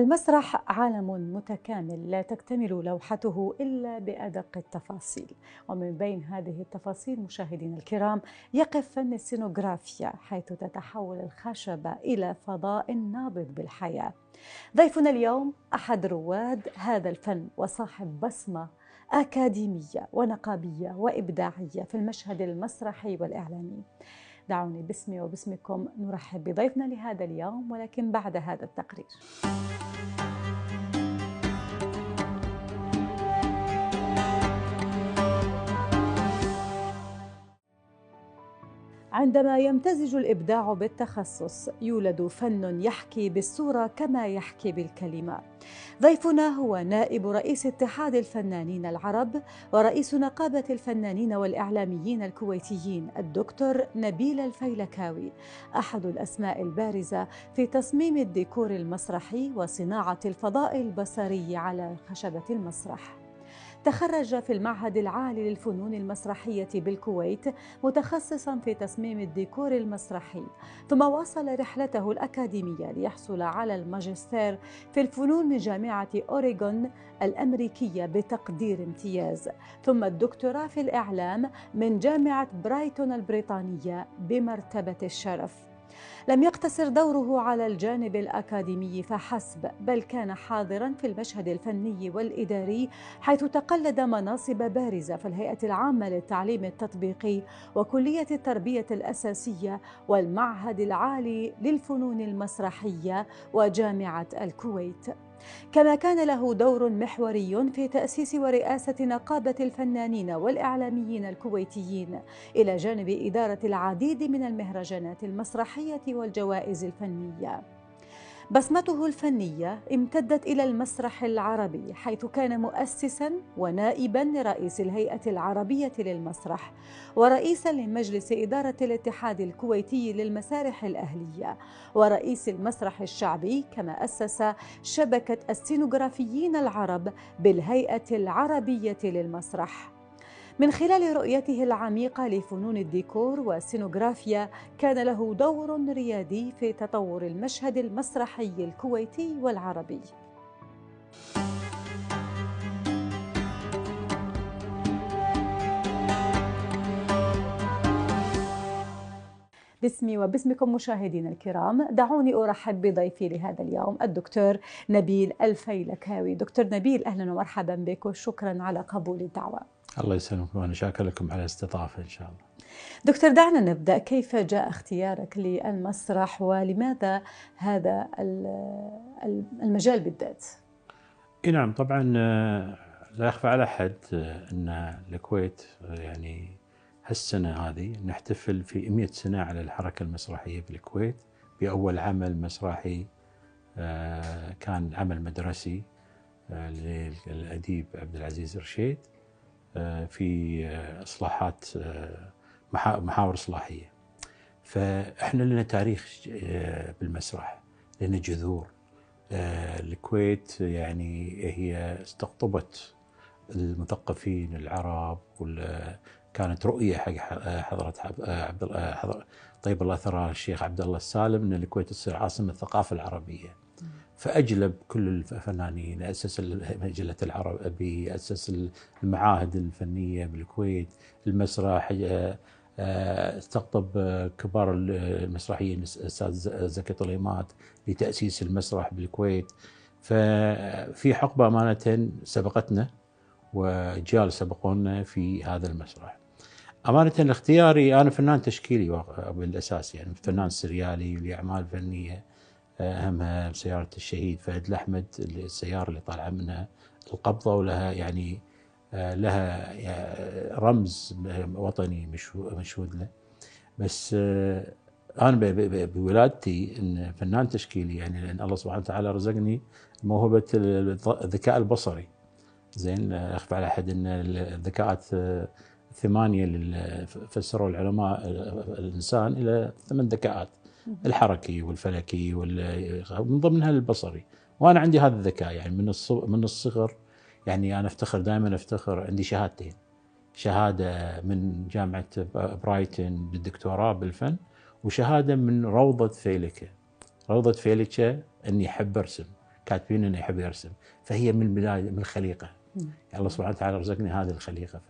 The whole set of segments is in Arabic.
المسرح عالم متكامل لا تكتمل لوحته إلا بأدق التفاصيل، ومن بين هذه التفاصيل مشاهدينا الكرام يقف فن السينوغرافيا، حيث تتحول الخشبة إلى فضاء نابض بالحياة. ضيفنا اليوم أحد رواد هذا الفن وصاحب بصمة أكاديمية ونقابية وإبداعية في المشهد المسرحي والإعلامي. دعوني باسمي وباسمكم نرحب بضيفنا لهذا اليوم، ولكن بعد هذا التقرير. عندما يمتزج الإبداع بالتخصص يولد فن يحكي بالصورة كما يحكي بالكلمة. ضيفنا هو نائب رئيس اتحاد الفنانين العرب ورئيس نقابة الفنانين والإعلاميين الكويتيين الدكتور نبيل الفيلكاوي، أحد الأسماء البارزة في تصميم الديكور المسرحي وصناعة الفضاء البصري على خشبة المسرح. تخرج في المعهد العالي للفنون المسرحية بالكويت متخصصاً في تصميم الديكور المسرحي، ثم واصل رحلته الأكاديمية ليحصل على الماجستير في الفنون من جامعة أوريغون الأمريكية بتقدير امتياز، ثم الدكتوراه في الإعلام من جامعة برايتون البريطانية بمرتبة الشرف. لم يقتصر دوره على الجانب الأكاديمي فحسب، بل كان حاضراً في المشهد الفني والإداري، حيث تقلد مناصب بارزة في الهيئة العامة للتعليم التطبيقي وكلية التربية الأساسية والمعهد العالي للفنون المسرحية وجامعة الكويت. كما كان له دور محوري في تأسيس ورئاسة نقابة الفنانين والإعلاميين الكويتيين، إلى جانب إدارة العديد من المهرجانات المسرحية والجوائز الفنية. بصمته الفنية امتدت إلى المسرح العربي، حيث كان مؤسساً ونائباً لرئيس الهيئة العربية للمسرح ورئيساً لمجلس إدارة الاتحاد الكويتي للمسارح الأهلية ورئيس المسرح الشعبي، كما أسس شبكة السينوغرافيين العرب بالهيئة العربية للمسرح. من خلال رؤيته العميقة لفنون الديكور والسينوغرافيا كان له دور ريادي في تطور المشهد المسرحي الكويتي والعربي. باسمي وباسمكم مشاهدينا الكرام، دعوني أرحب بضيفي لهذا اليوم الدكتور نبيل الفيلكاوي. دكتور نبيل، أهلا ومرحبا بك وشكرا على قبول الدعوة. الله يسلمكم، وأنا شاكر لكم على الاستضافة إن شاء الله. دكتور، دعنا نبدأ. كيف جاء اختيارك للمسرح ولماذا هذا المجال بالذات؟ نعم، طبعا لا يخفى على أحد أن الكويت يعني هالسنة هذه نحتفل في 100 سنة على الحركة المسرحية بالكويت، بأول عمل مسرحي كان عمل مدرسي للأديب عبد العزيز رشيد في إصلاحات محاور إصلاحية. فإحنا لنا تاريخ بالمسرح، لنا جذور. الكويت يعني هي استقطبت المثقفين العرب، كانت رؤية حق حضرة طيب الله ثرى الشيخ عبد الله السالم أن الكويت تصير عاصمة الثقافة العربية. فأجلب كل الفنانين، أسس مجلة العربي، أسس المعاهد الفنية بالكويت، المسرح، استقطب كبار المسرحيين الأستاذ زكي طليمات لتأسيس المسرح بالكويت. ففي حقبة أمانة سبقتنا وجيال سبقونا في هذا المسرح. أمانة اختياري، أنا فنان تشكيلي بالأساس، يعني فنان سريالي لأعمال فنية، أهمها سيارة الشهيد فهد الأحمد، السيارة اللي طالعة منها القبضة، ولها يعني لها رمز وطني مشهود له. بس أنا بولادتي إن فنان تشكيلي، يعني لأن الله سبحانه وتعالى رزقني موهبة الذكاء البصري. زين، أخفى على أحد أن الذكاءات 8 فسروا العلماء الإنسان إلى 8 ذكاءات: الحركي والفلكي ومن ضمنها البصري. وأنا عندي هذا الذكاء يعني من الصغر. يعني أنا دائما أفتخر عندي شهادتين: شهادة من جامعة برايتون بالدكتوراه بالفن، وشهادة من روضة فيلكا. روضة فيلكا أني أحب أرسم، كاتبين انه يحب يرسم، فهي من البدايه من الخليقه. يعني الله سبحانه وتعالى رزقني هذه الخليقه.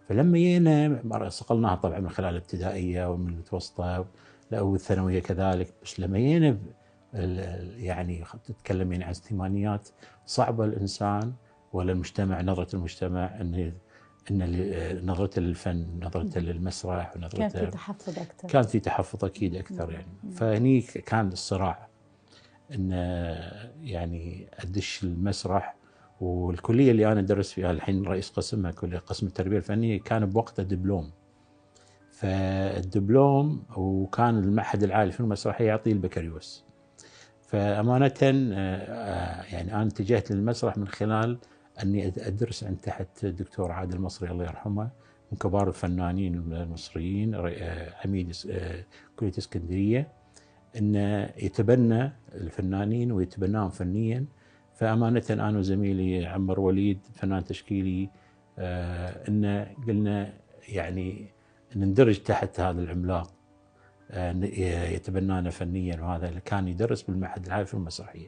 فلما جينا صقلناها طبعا من خلال الابتدائيه ومن المتوسطه والثانويه كذلك، بس لما جينا يعني تتكلمين عن الثمانينات، صعبه الانسان ولا المجتمع، نظره المجتمع ان نظرته للفن، نظرته للمسرح، ونظرته كان في تحفظ اكثر، كان في تحفظ اكيد اكثر يعني. فهني كان الصراع ان يعني ادش المسرح. والكليه اللي انا ادرس فيها الحين رئيس قسمها، كليه قسم التربيه الفنيه، كان بوقته دبلوم. فالدبلوم وكان المعهد العالي في المسرحيه يعطيه البكالوريوس. فامانه يعني انا اتجهت للمسرح من خلال اني ادرس عند تحت الدكتور عادل المصري الله يرحمه، من كبار الفنانين المصريين، عميد كليه اسكندريه، انه يتبنى الفنانين ويتبناهم فنيا. فامانه انا وزميلي عمر وليد فنان تشكيلي ان قلنا يعني نندرج تحت هذا العملاق يتبنانا فنيا، وهذا اللي كان يدرس بالمعهد العالي في المسرحيه.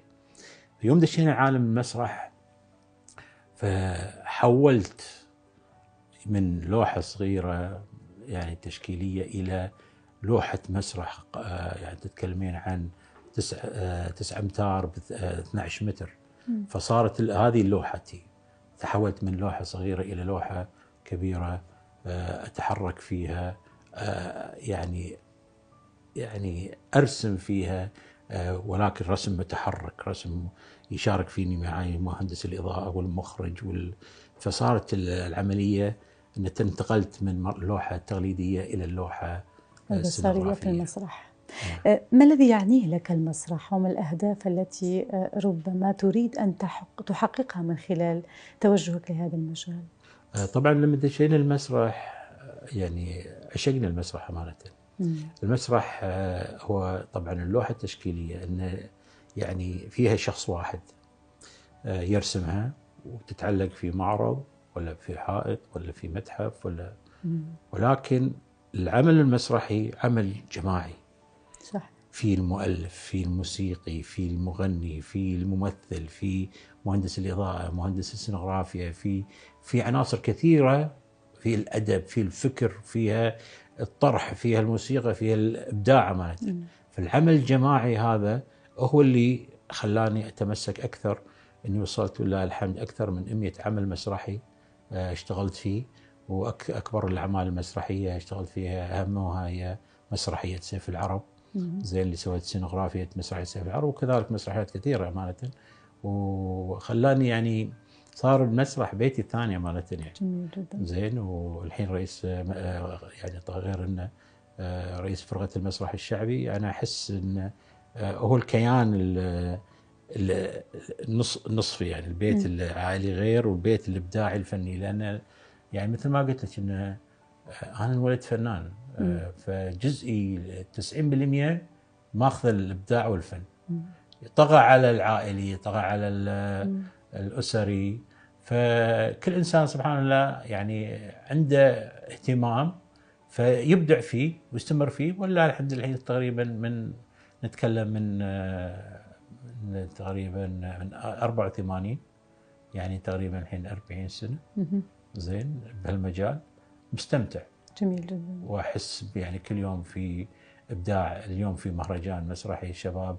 في يوم دشينا عالم المسرح، فحولت من لوحه صغيره يعني تشكيليه الى لوحه مسرح، يعني تتكلمين عن 9 امتار ب 12 متر. فصارت هذه لوحتي، تحولت من لوحه صغيره الى لوحه كبيره اتحرك فيها، يعني ارسم فيها، ولكن رسم متحرك، رسم يشارك فيني معي مهندس الاضاءه والمخرج فصارت العمليه ان انتقلت من اللوحه التقليديه الى اللوحه البصريه في المسرح. ما الذي يعنيه لك المسرح، وما الأهداف التي ربما تريد أن تحققها من خلال توجهك لهذا المجال؟ طبعا لما دشينا المسرح يعني عشقنا المسرح أمانة. المسرح هو طبعا اللوحة التشكيلية أن يعني فيها شخص واحد يرسمها وتتعلق في معرض ولا في حائط ولا في متحف ولكن العمل المسرحي عمل جماعي. صح. في المؤلف، في الموسيقي، في المغني، في الممثل، في مهندس الإضاءة، مهندس السينغرافيا، في عناصر كثيرة، في الأدب، في الفكر، فيها الطرح، فيها الموسيقى، فيها الإبداع أمانة. فالعمل الجماعي هذا هو اللي خلاني أتمسك أكثر، أني وصلت لله الحمد أكثر من 100 عمل مسرحي اشتغلت فيه، وأكبر الأعمال المسرحية اشتغلت فيها أهمها هي مسرحية سيف العرب زي اللي سويت سينغرافية مسرحية سيف العرب، وكذلك مسرحيات كثيرة أمانة، وخلاني يعني صار المسرح بيتي الثاني أمانة يعني. جميل جدا. زين. والحين رئيس يعني غير انه رئيس فرقة المسرح الشعبي، انا احس انه هو الكيان النصفي، يعني البيت العائلي غير والبيت الابداعي الفني، لان يعني مثل ما قلت لك انه انا انولدت فنان، فجزئي 90% ماخذ الابداع والفن. طغى على العائلي، طغى على الاسري. فكل انسان سبحان الله يعني عنده اهتمام فيبدع فيه ويستمر فيه، ولا الحمد لله تقريبا نتكلم من تقريبا من 84، يعني تقريبا الحين 40 سنه زين بهالمجال، مستمتع. جميل جدا. واحس يعني كل يوم في ابداع. اليوم في مهرجان مسرحي شباب،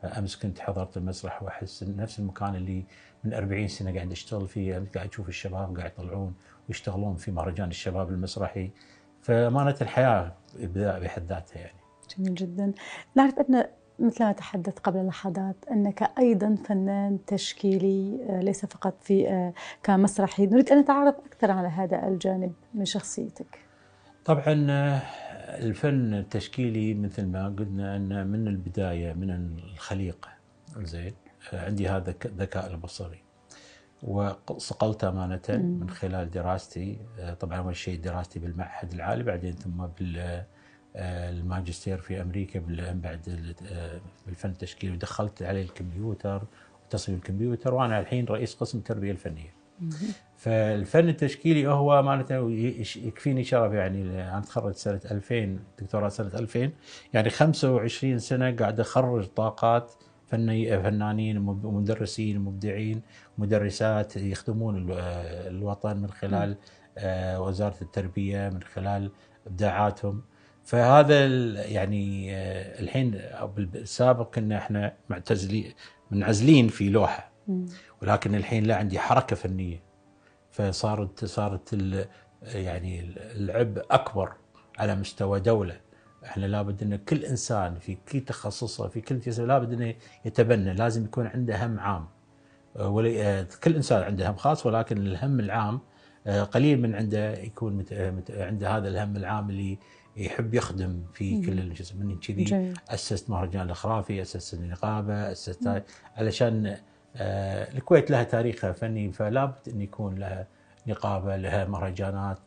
امس كنت حضرت المسرح واحس نفس المكان اللي من 40 سنه قاعد اشتغل فيه، قاعد اشوف الشباب قاعد يطلعون ويشتغلون في مهرجان الشباب المسرحي. فامانه الحياه ابداع بحد ذاتها يعني. جميل جدا. نعرف ان مثل ما تحدثت قبل لحظات انك ايضا فنان تشكيلي، ليس فقط في كمسرحي. نريد ان نتعرف اكثر على هذا الجانب من شخصيتك. طبعا الفن التشكيلي مثل ما قلنا أن من البداية من الخليقة. زين. عندي هذا الذكاء البصري وصقلت أمانة من خلال دراستي. طبعا أول شيء دراستي بالمعهد العالي، بعدين ثم بالماجستير في أمريكا بعد بالفن التشكيلي، ودخلت عليه الكمبيوتر وتصميم الكمبيوتر، وأنا الحين رئيس قسم التربية الفنية. فالفن التشكيلي هو معناته يكفيني شرف، يعني انا تخرجت سنه 2000، دكتوراه سنه 2000، يعني 25 سنه قاعد اخرج طاقات فنانين ومدرسين ومبدعين ومدرسات يخدمون الوطن من خلال وزارة التربية، من خلال إبداعاتهم. فهذا يعني الحين بالسابق كنا احنا منعزلين في لوحة، ولكن الحين لا، عندي حركة فنية، فصارت يعني العبء أكبر على مستوى دولة. احنا لابد ان كل انسان في كل تخصصه في كل جزء لابد انه يتبنى، لازم يكون عنده هم عام. كل انسان عنده هم خاص، ولكن الهم العام قليل من عنده يكون عنده هذا الهم العام اللي يحب يخدم في كل الجزء. من كذي اسست مهرجان الاخرافي، اسست النقابه، اسست علشان الكويت لها تاريخها فني، فلا بد ان يكون لها نقابه، لها مهرجانات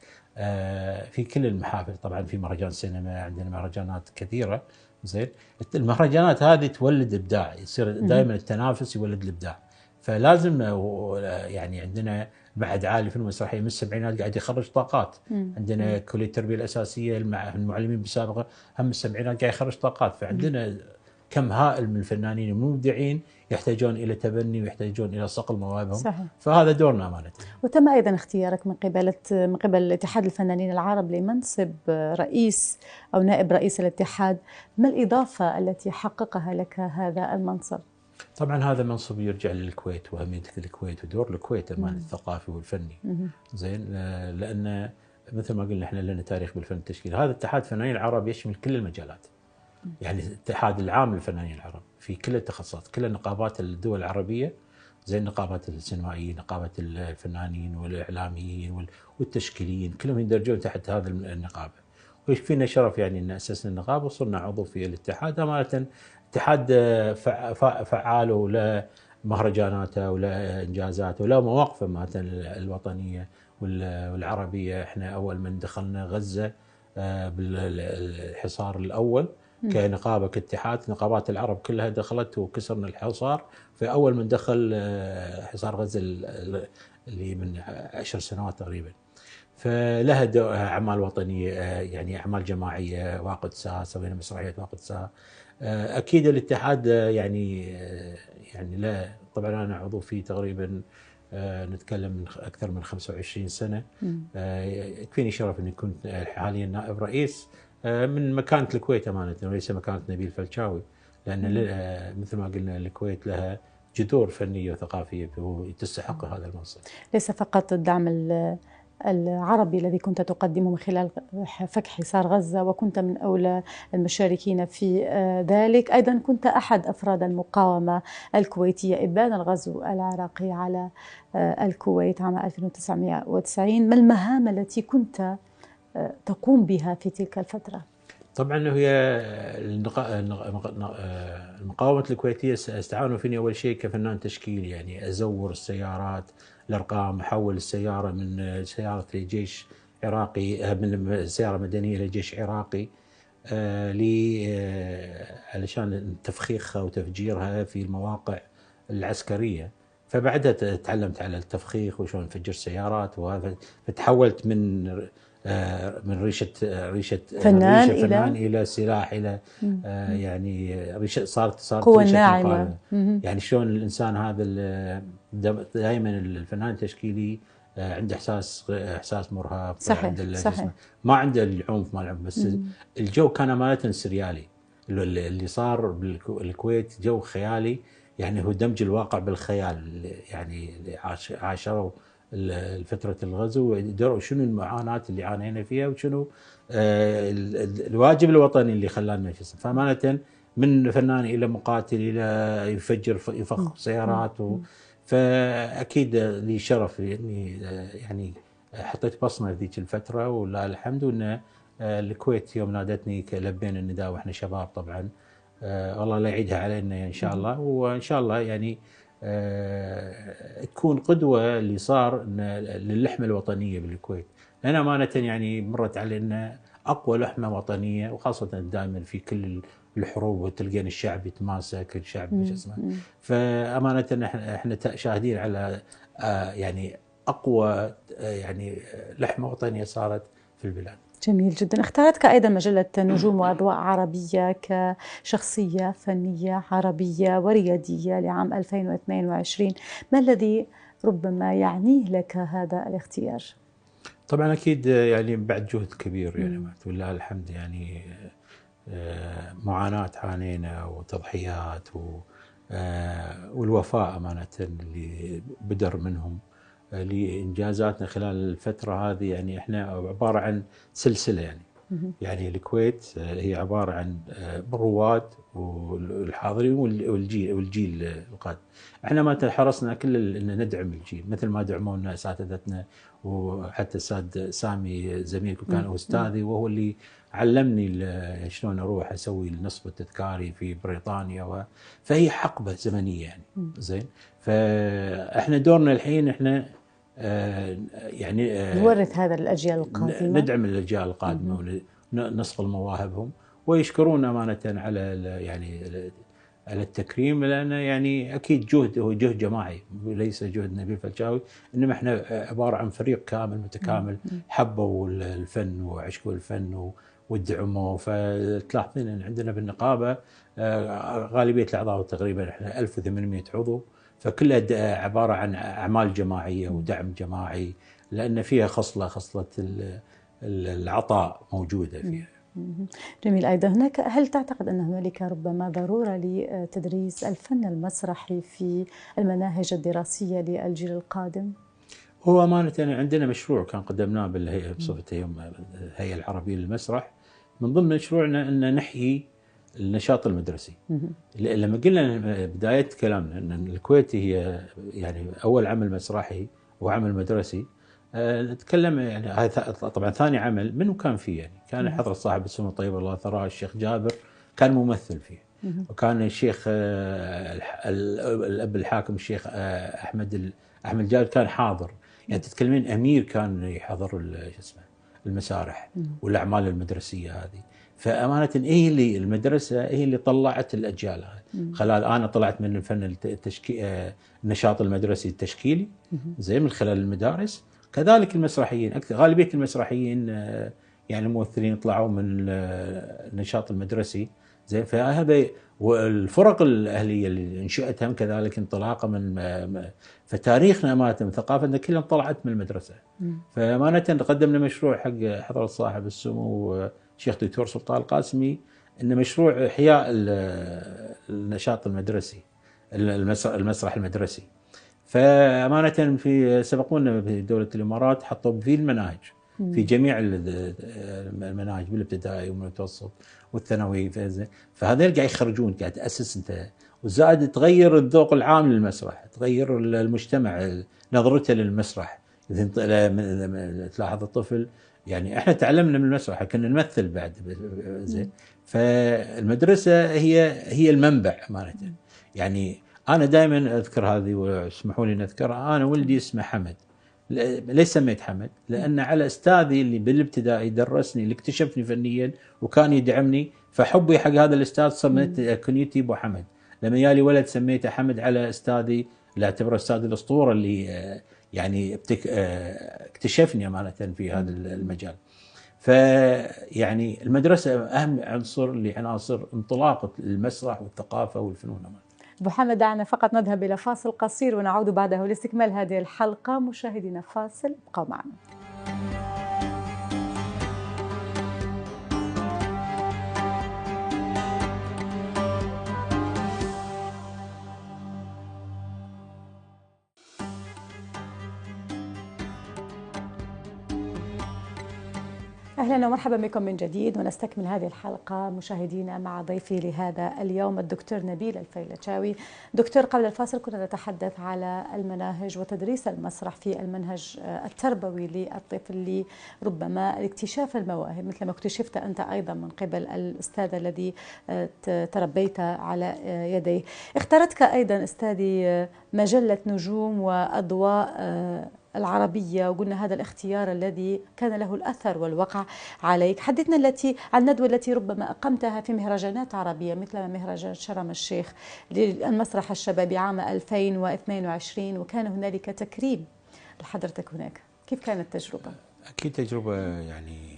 في كل المحافل. طبعا في مهرجان سينما، عندنا مهرجانات كثيره. زين، المهرجانات هذه تولد ابداع، يصير دائما التنافس يولد الابداع. فلازم يعني عندنا معهد عالي في المسرحيه من السبعينات قاعد يخرج طاقات. عندنا كليه التربيه الاساسيه المعلمين بالسابقه هم السبعينات قاعد يخرج طاقات. فعندنا كم هائل من الفنانين المبدعين يحتاجون الى تبني ويحتاجون الى صقل مواهبهم. صحيح. فهذا دورنا امانه. وتم ايضا اختيارك من قبل اتحاد الفنانين العرب لمنصب رئيس او نائب رئيس الاتحاد. ما الاضافه التي حققها لك هذا المنصب؟ طبعا هذا منصب يرجع للكويت واهميه الكويت ودور الكويت امانه الثقافي والفني. زين، لان مثل ما قلنا احنا لنا تاريخ بالفن التشكيلي. هذا اتحاد الفنانين العرب يشمل كل المجالات، يعني الاتحاد العام للفنانين العرب في كل التخصصات، كل النقابات الدول العربيه، زي النقابات السينمائيه، نقابه الفنانين والاعلاميين والتشكيليين، كلهم يندرجون تحت هذا النقابه. ويكفينا شرف يعني ان اسسنا النقابه وصرنا عضو في الاتحاد. امانه اتحاد فعال وله مهرجاناته وله انجازاته وله مواقفه مثلا الوطنيه والعربيه. احنا اول من دخلنا غزه بالحصار الاول كنقابه كاتحاد، نقابات العرب كلها دخلت وكسرنا الحصار. فاول من دخل حصار غزه اللي من 10 سنوات تقريبا. فلها اعمال وطنيه، يعني اعمال جماعيه، واقد ساعه، سوينا مسرحيه واقد ساعه. اكيد الاتحاد يعني لا، طبعا انا عضو فيه تقريبا نتكلم من اكثر من 25 سنه. يكفيني شرف اني كنت حاليا نائب رئيس من مكانه الكويت امانه، وليس مكانه نبيل فلشاوي، لان مثل ما قلنا الكويت لها جذور فنيه وثقافيه وتستحق هذا المنصب. ليس فقط الدعم العربي الذي كنت تقدمه من خلال فك حصار غزة، وكنت من أولى المشاركين في ذلك، أيضا كنت أحد أفراد المقاومة الكويتية إبان الغزو العراقي على الكويت عام 1990. ما المهام التي كنت تقوم بها في تلك الفترة؟ طبعا هي المقاومة الكويتية استعانوا فيني أول شيء كفنان تشكيلي، يعني أزور السيارات، الأرقام، أحول السيارة من سيارة لجيش عراقي، من سيارة مدنية لجيش عراقي، علشان تفخيخها وتفجيرها في المواقع العسكرية. فبعدها تعلمت على التفخيخ وشون نفجر سيارات، وهذا فتحولت من ريشة فنان إلى سلاح، إلى يعني صارت قوة ناعمة. يعني شلون الإنسان هذا دائما الفنان التشكيلي عنده إحساس مرهف. صحيح. ما عنده العنف، بس الجو كان أمانة سريالي. اللي صار بالكويت جو خيالي، يعني هو دمج الواقع بالخيال. يعني عاشروا فترة الغزو ودروا شنو المعاناة اللي عانينا فيها، وشنو الواجب الوطني اللي خلانا نفس. فأمانة من فنان إلى مقاتل إلى يفخ سيارات فأكيد لي شرف إني يعني حطيت بصمة في ذيك الفترة، ولله الحمد. وإن الكويت يوم نادتني لبينا النداء وإحنا شباب طبعا. والله لا يعيدها علينا إن شاء الله. وإن شاء الله يعني تكون قدوة اللي صار للحمة الوطنية بالكويت، لأن أمانة يعني مرت علينا أقوى لحمة وطنية، وخاصة دائما في كل الحروب وتلقين الشعب يتماسك، الشعب فأمانة احنا شاهدين على يعني أقوى يعني لحمة وطنية صارت في البلاد. جميل جدا. اختارتك أيضا مجلة نجوم وأضواء عربية كشخصية فنية عربية وريادية لعام 2022. ما الذي ربما يعنيه لك هذا الاختيار؟ طبعا أكيد يعني بعد جهد كبير، يعني ولله الحمد، يعني معاناة عانينا وتضحيات والوفاء أمانة اللي بدر منهم لإنجازاتنا خلال الفترة هذه. يعني إحنا عبارة عن سلسلة، يعني الكويت هي عبارة عن رواد والحاضرين والجيل القادم. احنا ما حرصنا كل ان ندعم الجيل مثل ما دعمونا اساتذتنا، وحتى استاذ سامي زميلكم كان استاذي، وهو اللي علمني شلون اروح اسوي النصب التذكاري في بريطانيا فهي حقبه زمنيه يعني. زين، فاحنا دورنا الحين احنا يعني نورث هذا الأجيال القادمة، ندعم الأجيال القادمة ونصقل مواهبهم، ويشكرون أمانة على يعني على التكريم، لأنه يعني أكيد جهد هو جهد جماعي وليس جهد نبيل فلشاوي، إنما إحنا عبارة عن فريق كامل متكامل حبوا الفن وعشقوا الفن ودعموه. فتلاحظين أن عندنا بالنقابة غالبية الأعضاء تقريبا إحنا 1800 عضو، فكلها عبارة عن أعمال جماعية ودعم جماعي، لأن فيها خصلة العطاء موجودة فيها. جميل. أيضا هناك، هل تعتقد أن هنالك ربما ضرورة لتدريس الفن المسرحي في المناهج الدراسية للجيل القادم؟ هو أمانة عندنا مشروع كان قدمناه بالهيئة بصفته الهيئة العربية للمسرح، من ضمن مشروعنا أن نحيي النشاط المدرسي. لما قلنا بداية كلامنا أن الكويت هي يعني أول عمل مسرحي وعمل مدرسي، نتكلم يعني هاي طبعا ثاني عمل منو كان فيه، يعني كان حضرة صاحب السمو الطيب الله ثراه الشيخ جابر كان ممثل فيه، وكان الشيخ الأب الحاكم الشيخ أحمد جابر كان حاضر. يعني تتكلمين أمير كان يحضر المسارح والأعمال المدرسية هذه. فأمانة إيه اللي المدرسة هي اللي طلعت الأجيال هذه. خلال أنا طلعت من الفن النشاط المدرسي التشكيلي زي من خلال المدارس، كذلك المسرحيين أكثر غالبية المسرحيين يعني الممثلين طلعوا من النشاط المدرسي زي. فهذا والفرق الأهلية اللي انشأتها هم كذلك انطلاقا من فتاريخنا أمانة ثقافتنا كلها طلعت من المدرسة. فأمانة قدمنا مشروع حق حضرة صاحب السمو الشيخ دكتور سلطان القاسمي، إن مشروع إحياء النشاط المدرسي المسرح المدرسي. فأمانة في سبقونا في دولة الإمارات حطوا فيه المناهج في جميع المناهج بالابتدائي والمتوسط والثانوي. فهذا قاعد يخرجون قاعد تأسس أنت، وزائد تغير الذوق العام للمسرح، تغير المجتمع نظرته للمسرح. إذا تلاحظ الطفل، يعني احنا تعلمنا من المسرح كنا نمثل بعد زين. فالمدرسة هي المنبع أمانة. يعني أنا دائما أذكر هذه واسمحوا لي نذكرها. أنا ولدي اسمه حمد، ليش سميت حمد؟ لأن على أستاذي اللي بالابتدائي درسني اللي اكتشفني فنيا وكان يدعمني، فحبي حق هذا الأستاذ سميت كنيتي أبو حمد. لما يالي ولد سميته حمد على أستاذي اللي أعتبره أستاذ الأسطورة اللي يعني اكتشفني أمانة في هذا المجال. فيعني المدرسة أهم عنصر لعناصر انطلاقة المسرح والثقافة والفنون. أبو حمد، دعنا فقط نذهب إلى فاصل قصير ونعود بعده لاستكمال هذه الحلقة. مشاهدينا فاصل، ابقوا معنا. أهلا ومرحبا بكم من جديد، ونستكمل هذه الحلقة مشاهدينا مع ضيفي لهذا اليوم الدكتور نبيل الفيلتشاوي. دكتور، قبل الفاصل كنا نتحدث على المناهج وتدريس المسرح في المنهج التربوي للطفل لربما اكتشاف المواهب، مثل ما اكتشفت أنت أيضا من قبل الأستاذ الذي تربيت على يديه. اختارتك أيضا أستاذي مجلة نجوم وأضواء العربية، وقلنا هذا الاختيار الذي كان له الأثر والوقع عليك. حدثنا عن الندوة التي ربما أقمتها في مهرجانات عربية مثل مهرجان شرم الشيخ للمسرح الشبابي عام 2022، وكان هنالك تكريم لحضرتك هناك. كيف كانت التجربة؟ أكيد تجربة يعني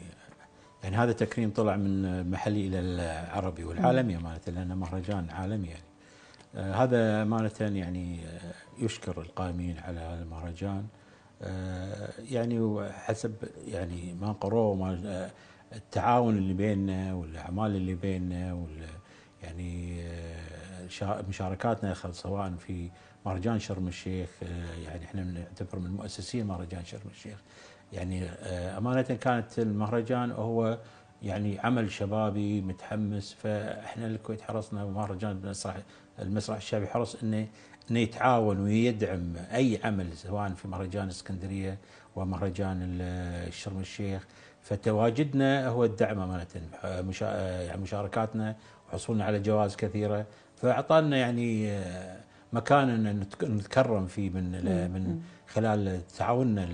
يعني هذا تكريم طلع من المحلي الى العربي والعالمي امانه، لانه مهرجان عالمي يعني. هذا امانه يعني يشكر القائمين على هذا المهرجان. يعني وحسب يعني ما قروه وما التعاون اللي بيننا والاعمال اللي بيننا يعني مشاركاتنا سواء في مهرجان شرم الشيخ. يعني احنا نعتبر من مؤسسين مهرجان شرم الشيخ. يعني امانه كانت المهرجان هو يعني عمل شبابي متحمس، فاحنا الكويت حرصنا ومهرجان المسرح الشعبي حرص انه يتعاون ويدعم اي عمل سواء في مهرجان اسكندريه ومهرجان شرم الشيخ. فتواجدنا هو الدعم امانه، يعني مشاركاتنا وحصولنا على جوائز كثيره، فاعطانا يعني مكان ان نتكرم فيه من خلال تعاوننا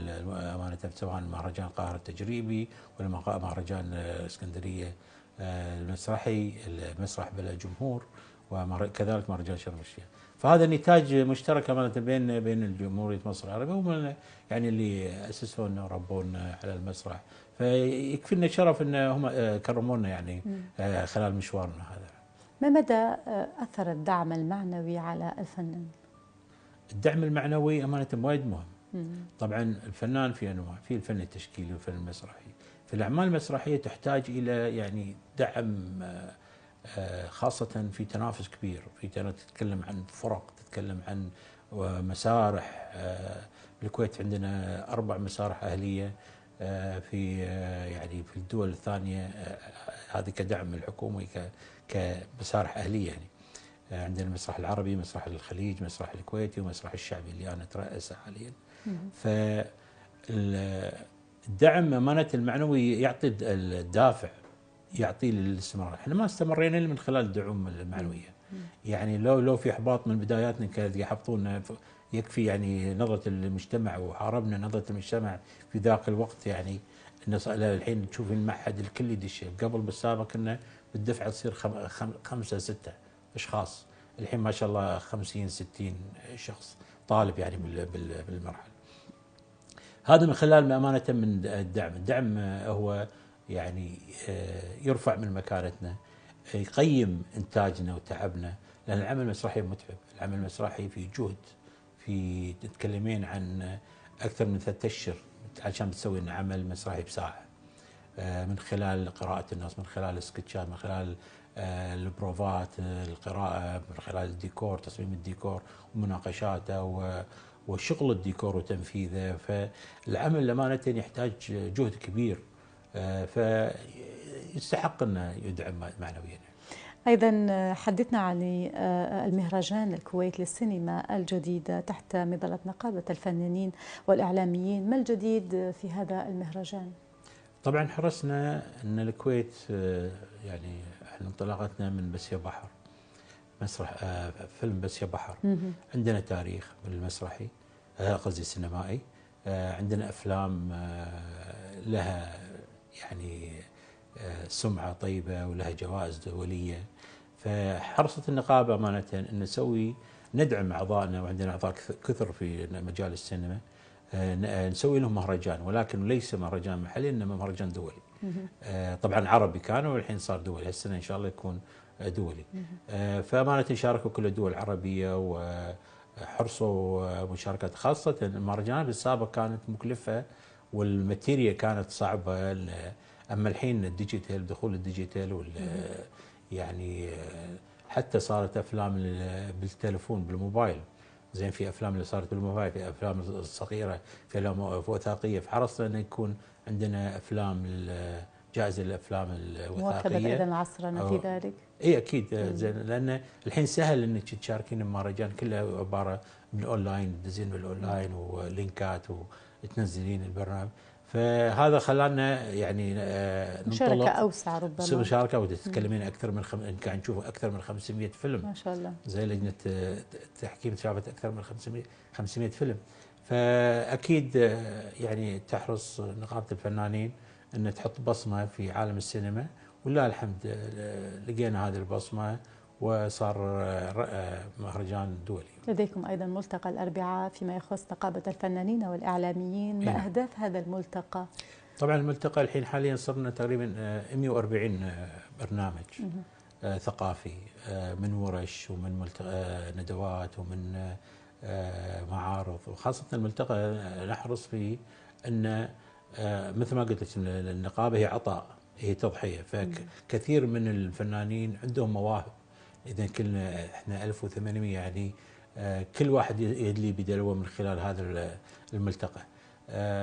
امانه، سواء مهرجان القاهره التجريبي ولا مهرجان اسكندريه المسرحي، المسرح بلا جمهور، وكذلك مهرجان شرم الشيخ. فهذا نتاج مشترك امانه بين جمهوريه مصر العربيه، هم يعني اللي اسسونا وربونا على المسرح، فيكفينا شرف ان هم كرمونا يعني خلال مشوارنا هذا. ما مدى اثر الدعم المعنوي على الفنان؟ الدعم المعنوي امانه وايد مهم. طبعا الفنان في انواع، في الفن التشكيلي والفن المسرحي. في الاعمال المسرحيه تحتاج الى يعني دعم، خاصه في تنافس كبير، تتكلم عن فرق، تتكلم عن مسارح. بالكويت عندنا 4 مسارح اهليه، في يعني في الدول الثانيه هذه كدعم الحكومي كمسارح اهليه يعني. عندنا المسرح العربي، مسرح الخليج، مسرح الكويتي، ومسرح الشعبي اللي انا اترأسه حاليا. فالدعم امانه المعنوي يعطي الدافع، يعطي الاستمرار. احنا ما استمرينا الا من خلال الدعم المعنويه. يعني لو في احباط من بداياتنا كانوا يحبطونا، يكفي يعني نظره المجتمع، وحاربنا نظره المجتمع في ذاك الوقت. يعني الحين تشوف المعهد الكل يدش، قبل بالسابق كنا بالدفعه تصير 5 6 اشخاص، الحين ما شاء الله 50 60 شخص طالب يعني بالمرحله. هذا من خلال امانه من الدعم هو يعني يرفع من مكانتنا، يقيم انتاجنا وتعبنا، لان العمل المسرحي متعب، العمل المسرحي في جهد، في تتكلمين عن اكثر من 3 اشهر عشان تسوي عمل مسرحي بساعه، من خلال قراءه النص، من خلال السكتشات، من خلال البروفات، القراءه، من خلال الديكور، تصميم الديكور ومناقشاته وشغل الديكور وتنفيذه. فالعمل امانه يحتاج جهد كبير، فيستحق انه يدعم معنويا. أيضا حدثنا عن المهرجان الكويت للسينما الجديدة تحت مظلة نقابة الفنانين والإعلاميين، ما الجديد في هذا المهرجان؟ طبعا حرصنا أن الكويت يعني احنا انطلاقتنا من بس يا بحر، مسرح فيلم بس يا بحر. عندنا تاريخ بالمسرحي، قصدي السينمائي، عندنا أفلام لها يعني سمعة طيبة ولها جوائز دولية. فحرصت النقابة أمانة أن ندعم أعضائنا، وعندنا أعضاء كثر في مجال السينما، نسوي لهم مهرجان، ولكن ليس مهرجان محلي إنما مهرجان دولي. طبعا عربي كان، والحين صار دولي، هالسنة إن شاء الله يكون دولي. فأمانة شاركوا كل الدول العربية وحرصوا مشاركات، خاصة المهرجانات بالسابق كانت مكلفة والماتيريا كانت صعبة. أما الحين الديجيتال، دخول الديجيتال يعني حتى صارت أفلام بالتلفون بالموبايل، زين في أفلام اللي صارت بالموبايل، في أفلام صغيرة، في أفلام وثائقية. فحرصنا أن يكون عندنا أفلام جائزة للأفلام الوثائقية، مواكبة أيضا عصرنا في ذلك. اي اكيد، زين، لان الحين سهل انك تشاركين بمهرجان كله عباره من اونلاين، تدزين بالاونلاين ولينكات وتنزلين البرنامج. فهذا خلانا يعني مشاركة اوسع ربما، تصير مشاركه وتتكلمين اكثر من قاعد نشوف اكثر من 500 فيلم ما شاء الله، زي لجنه التحكيم شافت اكثر من 500 فيلم. فاكيد يعني تحرص نقابه الفنانين ان تحط بصمه في عالم السينما، ولله الحمد لقينا هذه البصمه وصار مهرجان دولي. لديكم ايضا ملتقى الاربعاء فيما يخص نقابه الفنانين والاعلاميين، ما اهداف هذا الملتقى؟ طبعا الملتقى الحين حاليا صرنا تقريبا 140 برنامج ثقافي، من ورش ومن ندوات ومن معارض. وخاصة الملتقى نحرص فيه أن مثل ما قلت لك النقابة هي عطاء، هي تضحية، فكثير من الفنانين عندهم مواهب. إذا كلنا احنا 1800 يعني كل واحد يدلي بدلوه من خلال هذا الملتقى.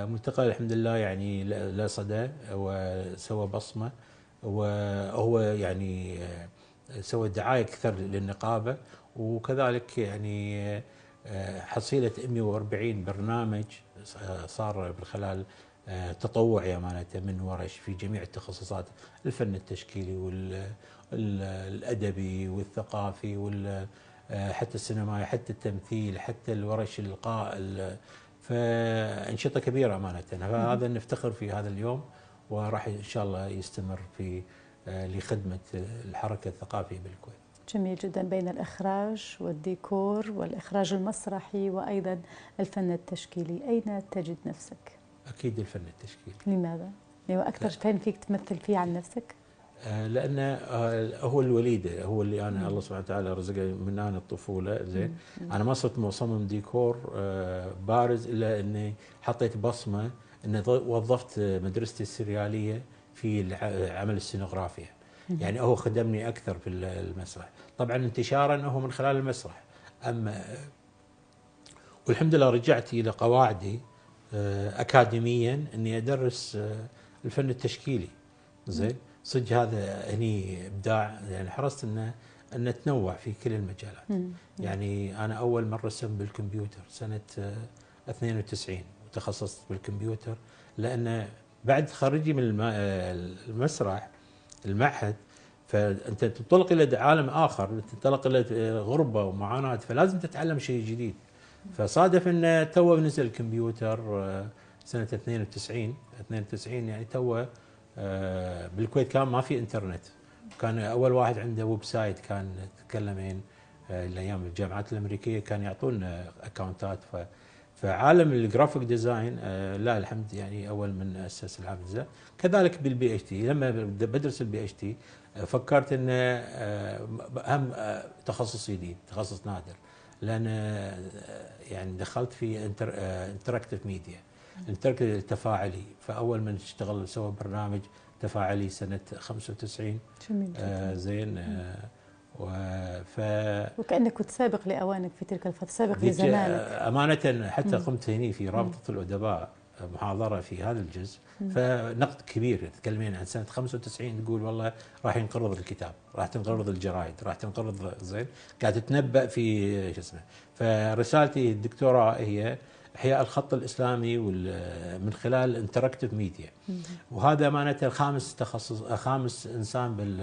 ملتقى الحمد لله يعني لا صدى وسوى بصمة، وهو يعني سوى دعاية أكثر للنقابة، وكذلك يعني حصيلة 140 برنامج صار من خلال تطوعي أمانة من ورش في جميع التخصصات، الفن التشكيلي والأدبي والثقافي حتى السينمائي، حتى التمثيل، حتى الورش الإلقاء، فأنشطة كبيرة أمانة. فهذا نفتخر في هذا اليوم، وراح إن شاء الله يستمر في لخدمة الحركة الثقافية بالكويت. جميل جدا، بين الإخراج والديكور والإخراج المسرحي وأيضا الفن التشكيلي، أين تجد نفسك؟ أكيد الفن التشكيلي. لماذا؟ يعني أكثر فن فيك تمثل فيه عن نفسك؟ لأنه هو الوليدة، هو اللي أنا الله سبحانه وتعالى رزقني من أنا الطفولة. زين، أنا ما صرت مصمم ديكور بارز إلا أني حطيت بصمة، أني وظفت مدرستي السريالية في العمل السينوغرافيا. يعني هو خدمني أكثر في المسرح، طبعا انتشارا هو من خلال المسرح. أما والحمد لله رجعت إلى قواعدي أكاديميا، أني أدرس الفن التشكيلي. زين، صدق هذا هني إبداع، يعني حرصت أن أتنوع في كل المجالات. يعني أنا أول مرة رسمت بالكمبيوتر سنة 92 وتخصصت بالكمبيوتر، لأن بعد خريجي من المسرح المعهد، فأنت تنطلق إلى عالم آخر، تنطلق إلى غربة ومعاناة، فلازم تتعلم شيء جديد. فصادف أن تو نزل الكمبيوتر سنة 92 يعني تو بالكويت كان ما في انترنت. كان اول واحد عنده ويب سايت كان تتكلمين الايام الجامعات الامريكيه كان يعطونا اكونتات. فعالم الجرافيك ديزاين لا الحمد يعني اول من اسس العاب. كذلك بالبي اتش تي، لما بدرس البي اتش تي فكرت ان اهم تخصص جديد، تخصص نادر، لان يعني دخلت في انتراكتيف ميديا، التفاعلي. فاول من اشتغل سوى برنامج تفاعلي سنه 95. جميل. زين. وكأنك كنت سابق لأوانك في تلك الفترة، سابق لزمانك. أمانة حتى قمت هني في رابطة الأدباء محاضرة في هذا الجزء، فنقد كبير، تتكلمين عن سنة 95 تقول والله راح ينقرض الكتاب، راح تنقرض الجرايد، راح تنقرض. زين، قاعد تتنبأ في شو اسمه. فرسالتي الدكتوراه هي إحياء الخط الإسلامي من خلال الانتراكتيف ميديا. وهذا أمانة خامس إنسان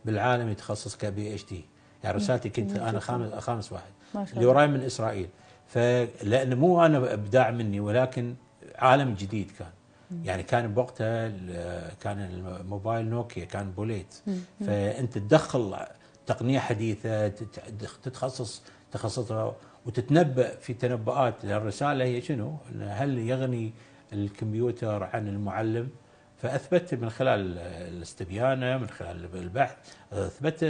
بالعالم يتخصص كبي اتش دي. يعني رسالتي كنت انا خامس واحد، اللي وراي من اسرائيل. فلان مو انا ابداع مني، ولكن عالم جديد كان. يعني كان بوقتها كان الموبايل نوكيا، كان بوليت. فانت تدخل تقنيه حديثه، تخصصها وتتنبأ في تنبؤات. الرساله هي شنو؟ هل يغني الكمبيوتر عن المعلم؟ فاثبت من خلال الاستبيانه، من خلال البحث، اثبت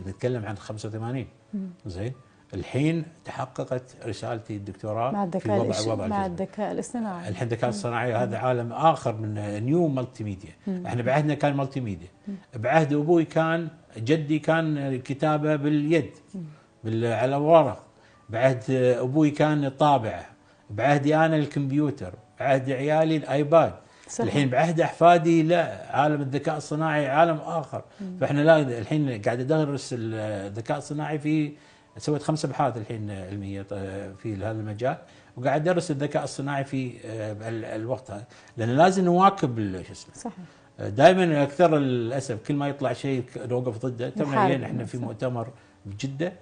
نتكلم عن 85. زين، الحين تحققت رسالتي الدكتوراه مع الذكاء في وضع مع الذكاء الاصطناعي. الحين الذكاء الصناعي هذا عالم اخر من نيو مالتي ميديا. احنا بعهدنا كان مالتي ميديا، بعهد ابوي كان جدي كان الكتابه باليد على ورق، بعهد ابوي كان الطابعه، بعهدي انا الكمبيوتر، بعهد عيالي الايباد. صحيح. الحين بعهد احفادي لا، عالم الذكاء الصناعي عالم اخر. فاحنا لا، الحين قاعد ادرس الذكاء الصناعي سويت 5 ابحاث الحين علميه في هذا المجال، وقاعد ادرس الذكاء الصناعي في الوقت هذا، لان لازم نواكب شو اسمه. صحيح. دائما اكثر للاسف كل ما يطلع شيء نوقف ضده. تونا احنا في مؤتمر بجده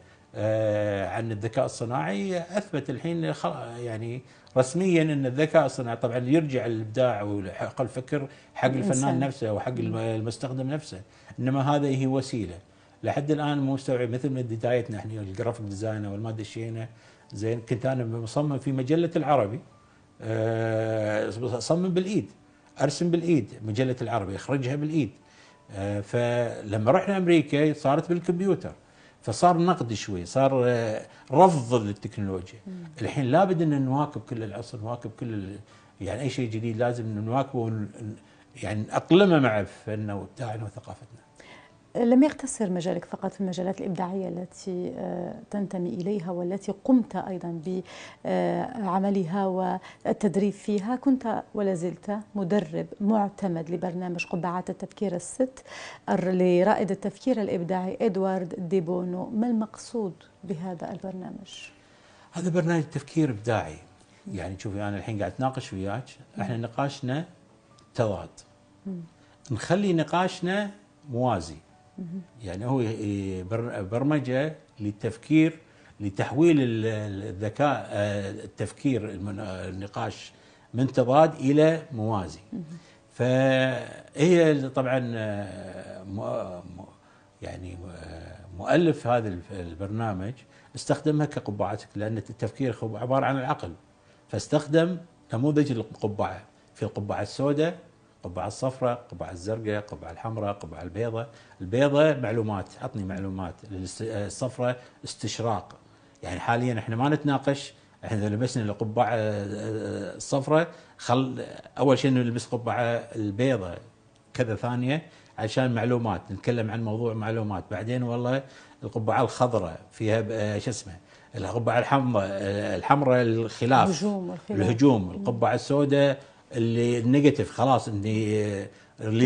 عن الذكاء الصناعي، اثبت الحين يعني رسميا ان الذكاء الصناعي طبعا يرجع الابداع وحق الفكر حق الفنان نفسه وحق المستخدم نفسه، انما هذا هي وسيله. لحد الان مو مستوعب، مثل من بدايتنا احنا الجرافيك ديزاينر والماده الشينه. زين، كنت انا مصمم في مجله العربي، اصمم بالايد، ارسم بالايد، مجله العربي اخرجها بالايد. فلما رحنا امريكا صارت بالكمبيوتر، فصار نقد شوي، صار رفض للتكنولوجيا. الحين لابد ان نواكب كل العصر، نواكب يعني اي شيء جديد لازم نواكبه، يعني نأقلمه مع فننا وابداعنا وثقافتنا. لم يقتصر مجالك فقط في المجالات الإبداعية التي تنتمي إليها والتي قمت أيضا بعملها والتدريب فيها، كنت ولا زلت مدرب معتمد لبرنامج قبعات التفكير الست لرائد التفكير الإبداعي إدوارد دي بونو. ما المقصود بهذا البرنامج؟ هذا برنامج تفكير إبداعي. يعني شوفي أنا الحين قاعد أتناقش وياك، احنا نقاشنا تضاد، نخلي نقاشنا موازي. يعني هو برمجة للتفكير، لتحويل الذكاء التفكير النقاش من تضاد إلى موازي. فهي طبعا يعني مؤلف هذا البرنامج استخدمها كقبعات، لأن التفكير هو عبارة عن العقل، فاستخدم نموذج القبعة. في القبعة السوداء، القبعة الصفراء، القبعة الزرقاء، القبعة الحمراء، القبعة البيضاء. البيضاء معلومات، عطني معلومات. الصفراء استشراق. يعني حاليا احنا ما نتناقش، احنا لبسنا القبعة الصفراء، اول شيء نلبس قبعة البيضاء كذا ثانية عشان معلومات، نتكلم عن موضوع معلومات. بعدين والله القبعة الخضراء فيها شو اسمه، القبعة الحمراء الخلاف، الهجوم. القبعة السوداء اللي النيجاتيف، خلاص اللي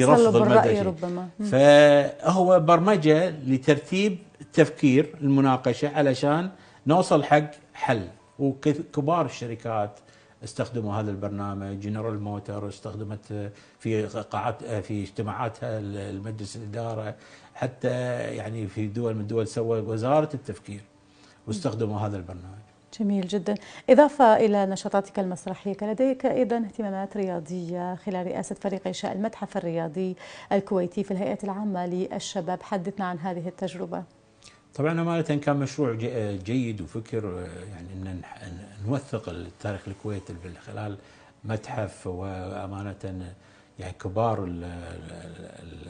رفض المدى ربما. فهو برمجة لترتيب التفكير، المناقشة، علشان نوصل حق حل. وكبار الشركات استخدموا هذا البرنامج. جنرال موتور استخدمت في قاعات، في اجتماعاتها المجلس الإدارة، حتى يعني في دول من الدول سوى وزارة التفكير واستخدموا هذا البرنامج. جميل جدا. إضافة إلى نشاطاتك المسرحية، لديك أيضا اهتمامات رياضية خلال رئاسة فريق إنشاء المتحف الرياضي الكويتي في الهيئة العامة للشباب. حدثنا عن هذه التجربة. طبعا أمانة كان مشروع جيد وفكر، يعني أن نوثق التاريخ الكويتي من خلال متحف. وأمانة يعني كبار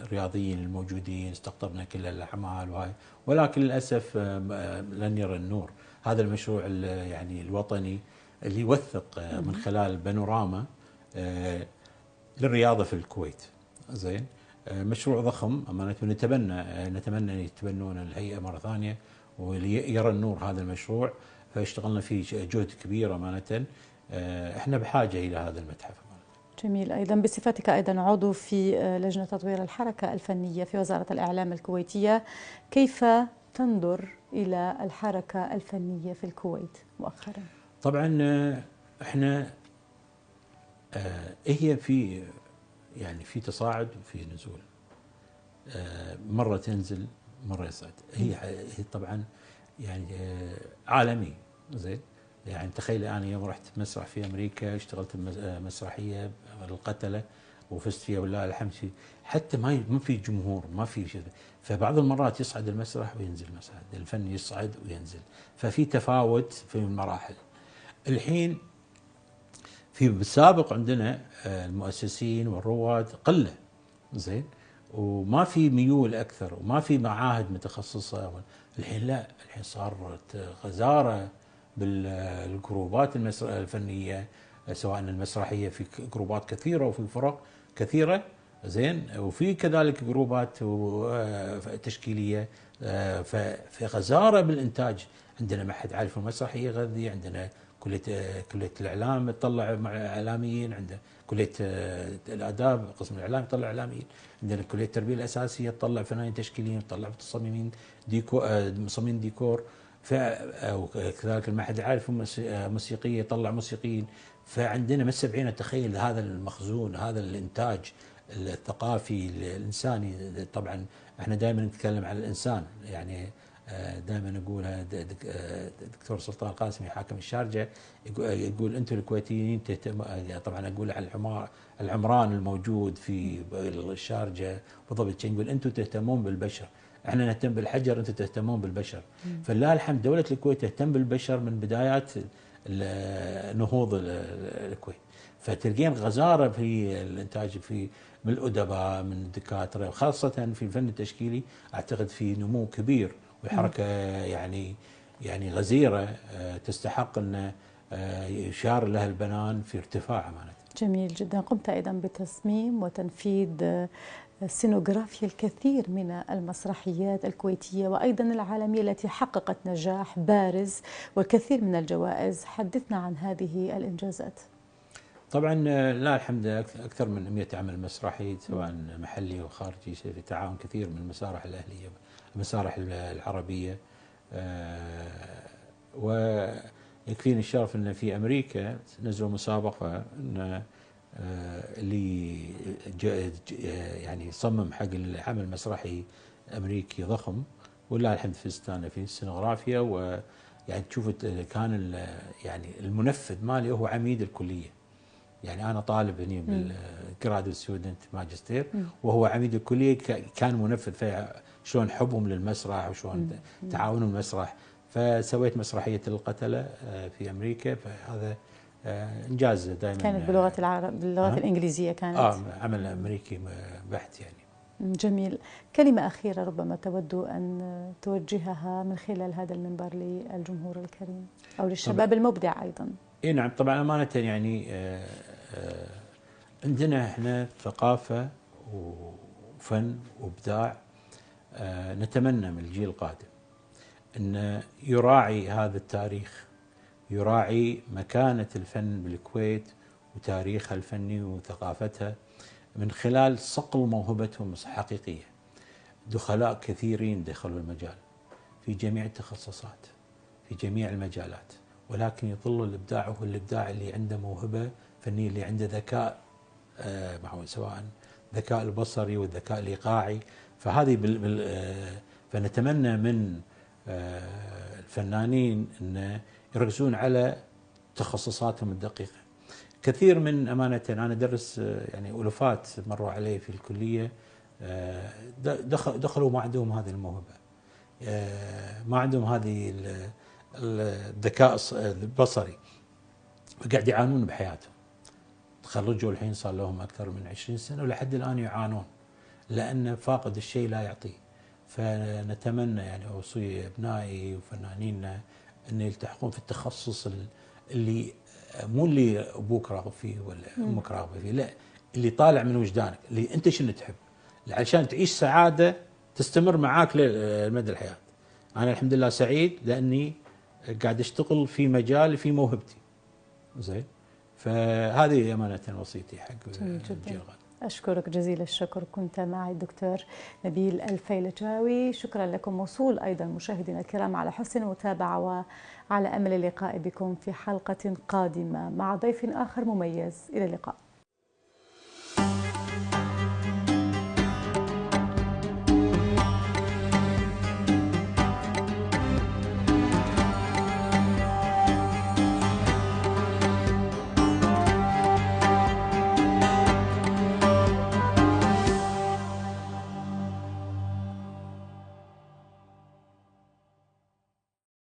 الرياضيين الموجودين استقطبنا كل الأعمال وهاي، ولكن للأسف لن يرى النور. هذا المشروع يعني الوطني اللي يوثق من خلال بانوراما للرياضة في الكويت. زين، مشروع ضخم أمانة، نتمنى أن يتبنون الهيئة مرة ثانية ويرى النور هذا المشروع، فاشتغلنا فيه جهد كبير أمانة. احنا بحاجة إلى هذا المتحف. جميل. أيضا بصفتك أيضا عضو في لجنة تطوير الحركة الفنية في وزارة الإعلام الكويتية، كيف تنظر إلى الحركة الفنية في الكويت مؤخرا؟ طبعا احنا هي في يعني في تصاعد وفي نزول، مرة تنزل مرة يصعد. هي طبعا يعني عالمي. زين، يعني تخيل انا يوم رحت مسرح في امريكا، اشتغلت مسرحيه القتله وفزت فيها ولله الحمد، حتى ما في جمهور، ما في شيء. فبعض المرات يصعد المسرح وينزل مسرح، الفن يصعد وينزل، ففي تفاوت في المراحل. الحين في بالسابق عندنا المؤسسين والرواد قله، زين، وما في ميول اكثر، وما في معاهد متخصصه. الحين لا، الحين صارت غزاره بالجروبات الفنيه، سواء المسرحيه في جروبات كثيره وفي فرق كثيره. زين، وفي كذلك جروبات تشكيليه. ففي غزاره بالانتاج. عندنا معهد عالي في المسرحيه يغذي، عندنا كليه الاعلام تطلع اعلاميين، عندنا كليه الاداب قسم الاعلام يطلع اعلاميين، عندنا كليه التربيه الاساسيه تطلع فنانين تشكيليين، تطلع مصممين مصممين ديكور، وكذلك المعهد العالي في الموسيقيه يطلع موسيقيين. فعندنا مستبعين، تخيل هذا المخزون، هذا الانتاج الثقافي الانساني. طبعا احنا دائما نتكلم عن الانسان، يعني دائما نقولها. دكتور سلطان القاسمي حاكم الشارجه يقول انتم الكويتيين طبعا اقول على العمران الموجود في الشارجه بالضبط، يقول انتم تهتمون بالبشر، احنا نهتم بالحجر، انتم تهتمون بالبشر. فلله الحمد دوله الكويت تهتم بالبشر من بدايات نهوض الكويت. فتلقين غزاره في الانتاج في من الادباء من الدكاتره، خاصه في الفن التشكيلي اعتقد في نمو كبير وحركه يعني غزيره تستحق ان يشار لها البنان في ارتفاع امانه. جميل جدا. قمت أيضا بتصميم وتنفيذ سينوغرافيا الكثير من المسرحيات الكويتية وأيضا العالمية التي حققت نجاح بارز والكثير من الجوائز. حدثنا عن هذه الإنجازات. طبعا لا الحمد لله أكثر من 100 عمل مسرحي سواء محلي وخارجي في تعاون كثير من المسارح الأهلية المسارح العربية. ويكفيني الشرف أن في أمريكا نزلوا مسابقة أن اللي يعني صمم حق العمل مسرحي أمريكي ضخم، ولله الحمد فزت أنا في السينوغرافيا. ويعني تشوف كان يعني المنفذ مالي هو عميد الكلية، يعني أنا طالب هني بالجرادويت ستودنت ماجستير وهو عميد الكلية، كان منفذ فيها شلون حبهم للمسرح وشلون تعاونهم المسرح. فسويت مسرحية القتلة في أمريكا، فهذا إنجاز دائما. كانت باللغة الإنجليزية كانت؟ عمل أمريكي بحت يعني. جميل. كلمة أخيرة ربما تود أن توجهها من خلال هذا المنبر للجمهور الكريم أو للشباب المبدع أيضا. اي نعم طبعا امانه يعني عندنا احنا ثقافه وفن وابداع. نتمنى من الجيل القادم ان يراعي هذا التاريخ، يراعي مكانه الفن بالكويت وتاريخها الفني وثقافتها من خلال صقل موهبتهم الحقيقيه. دخلاء كثيرين دخلوا المجال في جميع التخصصات في جميع المجالات، ولكن يظل الابداع هو الابداع اللي عنده موهبه فنيه، اللي عنده ذكاء سواء الذكاء البصري والذكاء الايقاعي. فهذه فنتمنى من الفنانين ان يركزون على تخصصاتهم الدقيقه. كثير من امانه انا ادرس يعني الوفات مروا علي في الكليه دخلوا ما عندهم هذه الموهبه، ما عندهم هذه الذكاء البصري، وقاعد يعانون بحياتهم. تخرجوا الحين صار لهم أكثر من 20 سنة ولحد الآن يعانون لأن فاقد الشيء لا يعطيه. فنتمنى يعني أوصي أبنائي وفنانينا أن يلتحقون في التخصص اللي مو اللي أبوك راغب فيه ولا أمك راغبة فيه، لا اللي طالع من وجدانك، اللي أنت شنو تحب، عشان تعيش سعادة تستمر معاك لمدى الحياة. أنا الحمد لله سعيد لأني قاعد اشتغل في مجال في موهبتي. زين، فهذه امانه وصيتي حق الجيل. اشكرك جزيل الشكر. كنت معي الدكتور نبيل الفيلتاوي. شكرا لكم موصول ايضا مشاهدينا الكرام على حسن المتابعه، وعلى امل اللقاء بكم في حلقه قادمه مع ضيف اخر مميز. الى اللقاء.